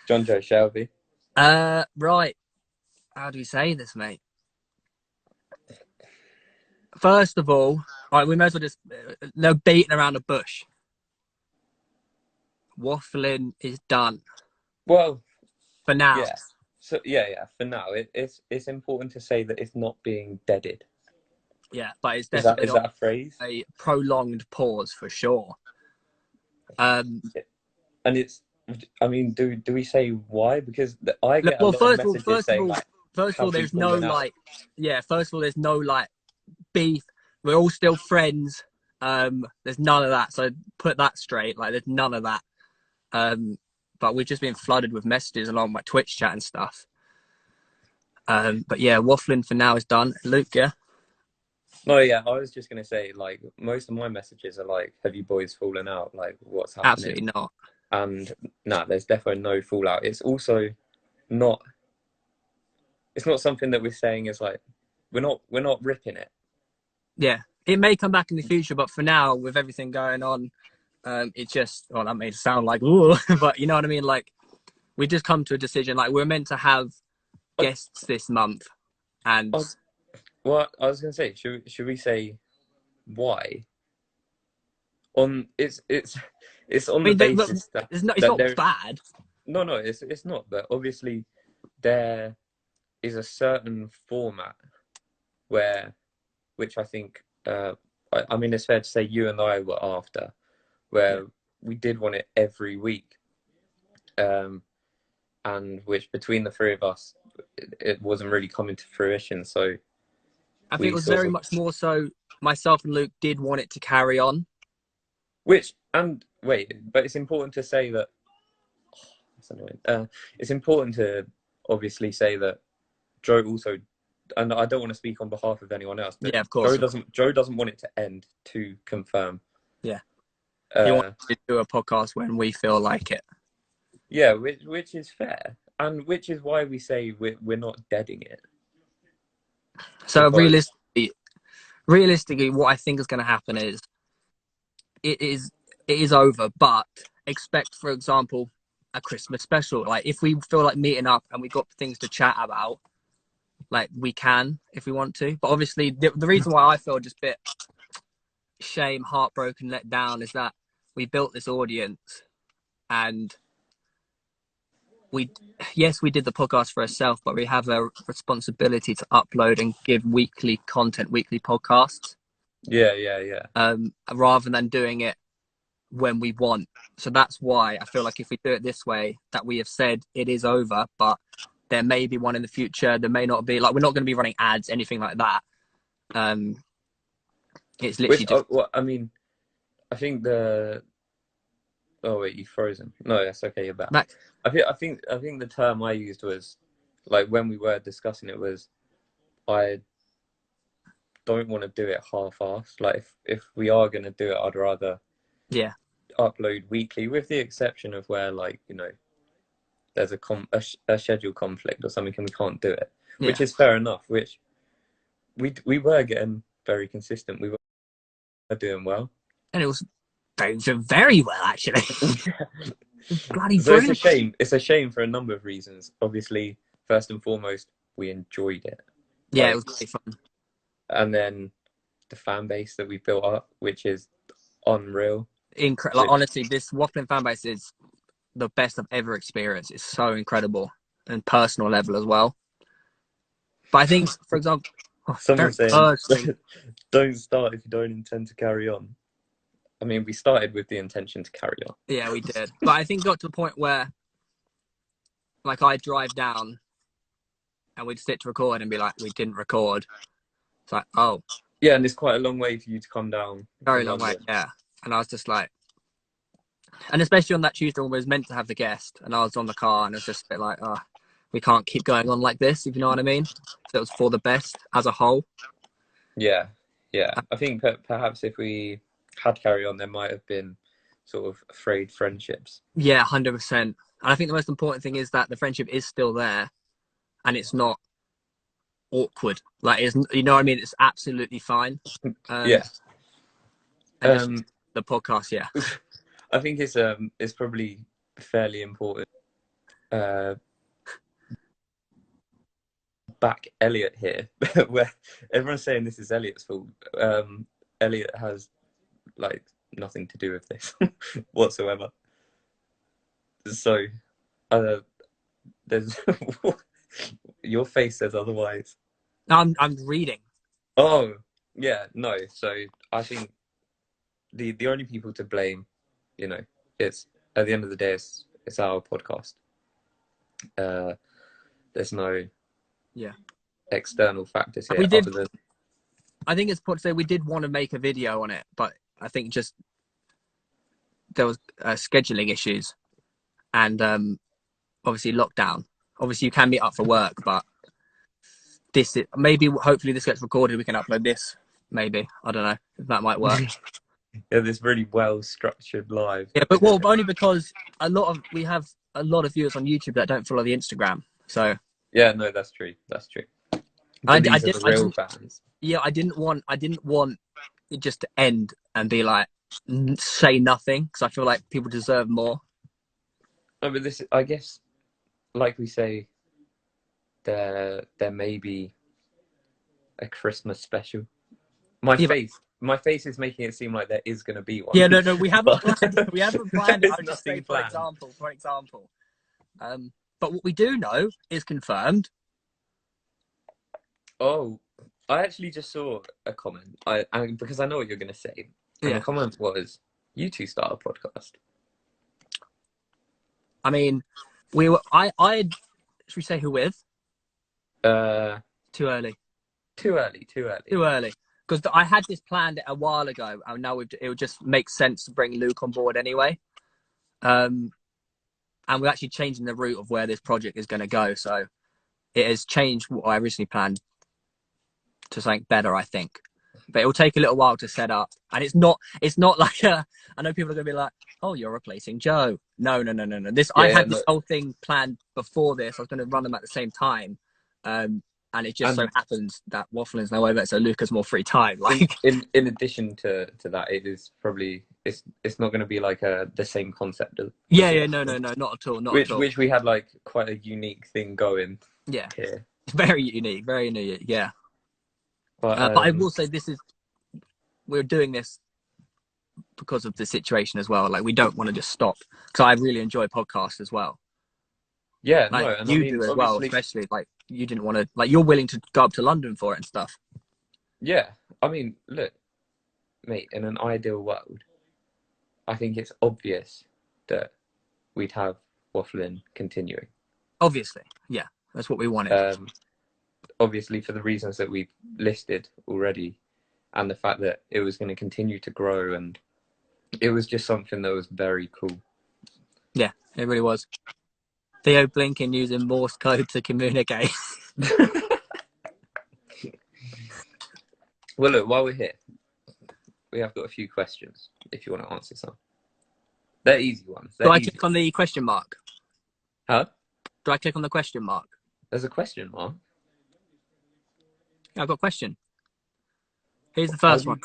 John Joe Shelby. Right. How do we say this, mate? First of all right, we may as well just no beating around the bush. Wafflin is done Well, for now. yeah. So yeah. For now, it's important to say that it's not being deaded. Yeah, but it's Is that definitely is on that a phrase? a prolonged pause for sure. Um, And it's. I mean, do we say why? Because I get a well, lot of messages saying like, first of all, "Have we there's no fallen out?" like, yeah. First of all, there's no like beef. We're all still friends. There's none of that. So put that straight. Like, there's none of that. But we've just been flooded with messages along my Twitch chat and stuff. But yeah, waffling for now is done. Luke, yeah, No, yeah. I was just gonna say like most of my messages are like, "Have you boys fallen out? Like, what's happening?" absolutely not. And no, there's definitely no fallout. It's also not. It's not something that we're saying is like we're not ripping it. Yeah, it may come back in the future, but for now, with everything going on, it just, well, that made it sound like, ooh, but you know what I mean? Like, we just come to a decision. Like, we're meant to have I, guests this month, and I, well, I was gonna say, should we say why? On it's on I the mean, basis that it's not there. bad. No, it's not. But obviously, there is a certain format where, which I think, I mean, it's fair to say you and I were after, Yeah, where we did want it every week, um, and which between the three of us, it wasn't really coming to fruition. So I think it we was sort very of, much more so myself and Luke did want it to carry on. which and wait, but it's important to say that. Oh, that's annoying. It's important to obviously say that Joe also, and I don't want to speak on behalf of anyone else, but Yeah, of course, of course. Joe doesn't want it to end, to confirm. Yeah, he wanted Uh, to do a podcast when we feel like it. yeah, which is fair, and which is why we say we're not deading it So because realistically, what I think is going to happen is it is it is over, but expect, for example, a Christmas special. Like, if we feel like meeting up and we got things to chat about, like, we can if we want to. But obviously, the reason why I feel just a bit shame, heartbroken, let down is that we built this audience, and we yes, we did the podcast for ourselves, but we have a responsibility to upload and give weekly content, weekly podcasts, yeah. rather than doing it when we want. So that's why I feel like if we do it this way, that we have said it is over, but there may be one in the future. There may not be. Like, we're not going to be running ads, anything like that. It's Which literally just well, I mean, I think the oh wait, you've frozen. No, that's okay, you're back. Max. I think the term I used was like when we were discussing it was I don't want to do it half-assed. Like if we are going to do it, I'd rather Yeah, upload weekly, with the exception of where like there's a schedule conflict or something and we can't do it, yeah, which is fair enough. Which we were getting very consistent. We were doing well. and it was very well, actually. Bloody So it's a brilliant. shame. It's a shame for a number of reasons. Obviously, first and foremost, we enjoyed it. Yeah, it was Like, great fun. and then the fan base that we built up, which is unreal. Like, Which honestly, this Wafflin fan base is the best I've ever experienced. It's so incredible and personal level as well. But I think, for example, very someone saying, personally. "Don't start if you don't intend to carry on." I mean, we started with the intention to carry on. Yeah, we did. But I think it got to a point where, like, I'd drive down and we'd sit to record and be like, we didn't record. It's like, oh, Yeah, and it's quite a long way for you to come down very from long way. London. Yeah. And I was just like, and especially on that Tuesday when we was meant to have the guest, and I was on the car and it was just a bit like, oh, we can't keep going on like this, if you know what I mean. So it was for the best as a whole. Yeah, yeah. I think perhaps if we had carried on, there might have been sort of frayed friendships. Yeah, 100%. And I think the most important thing is that the friendship is still there and it's not awkward. Like, it's, you know what I mean? It's absolutely fine. Yeah. And just the podcast, yeah. I think it's probably fairly important uh, back Elliot here, where everyone's saying this is Elliot's fault. Elliot has like nothing to do with this whatsoever. So, uh, there's your face says otherwise. I'm reading. Oh, yeah, no. So I think the only people to blame, you know, it's at the end of the day, it's our podcast. There's no Yeah. external factors We here did. other than I think it's important to say we did want to make a video on it, but I think just there was scheduling issues and obviously lockdown. Obviously, you can meet up for work, but this is, maybe hopefully this gets recorded. We can upload this. Maybe I don't know if that might work. yeah, this really well structured live. Yeah, but well, only because we have a lot of viewers on YouTube that don't follow the Instagram. So Yeah, no, that's true. That's true. I But these are did. the real fans. Yeah, I didn't want it just to end and be like say nothing because I feel like people deserve more. No, but this, I guess, like we say, there may be a Christmas special. My Yeah, face, my face is making it seem like there is going to be one. yeah, no, we haven't But planned it. We haven't planned it. there's I would just say, nothing planned. for example. But what we do know is confirmed. Oh, I actually just saw a comment. Because I know what you're going to say, and the Yeah, comment was, "You two start a podcast." I mean, we were. I should we say who with? Uh, Too early. too early. Too early. Too early. Because I had this planned a while ago, and now it would just make sense to bring Luke on board anyway. And we're actually changing the route of where this project is going to go. So it has changed what I originally planned to something better, I think. But it will take a little while to set up, and it's not like I know people are going to be like, "Oh, you're replacing Joe." No. I Yeah, had no, this whole thing planned before this. I was going to run them at the same time, and it just so and happens that Wafflin's now over, so Luke has more free time. in Like, in addition to that, it is probably it's not going to be like the same concept as yeah, no, Wafflin, not at all, not at which all. we had like quite a unique thing going Yeah, here. it's very unique, very unique. Yeah, But but I will say we're doing this because of the situation as well. Like, we don't want to just stop because I really enjoy podcasts as well. yeah, Like no, and I you mean do as well, obviously, especially like you didn't want to, like you're willing to go up to London for it and stuff. yeah, I mean, look, mate, in an ideal world, I think it's obvious that we'd have Wafflin continuing. Obviously, yeah, that's what we wanted. Obviously, for the reasons that we've listed already, and the fact that it was going to continue to grow, and it was just something that was very cool. Yeah, it really was. Theo blinking using Morse code to communicate. Well, look, while we're here, we have got a few questions if you want to answer some. They're easy ones. Do They're I easy. click on the question mark? Huh? Do I click on the question mark? There's a question mark. Yeah, I've got a question. Here's the How first do you, one.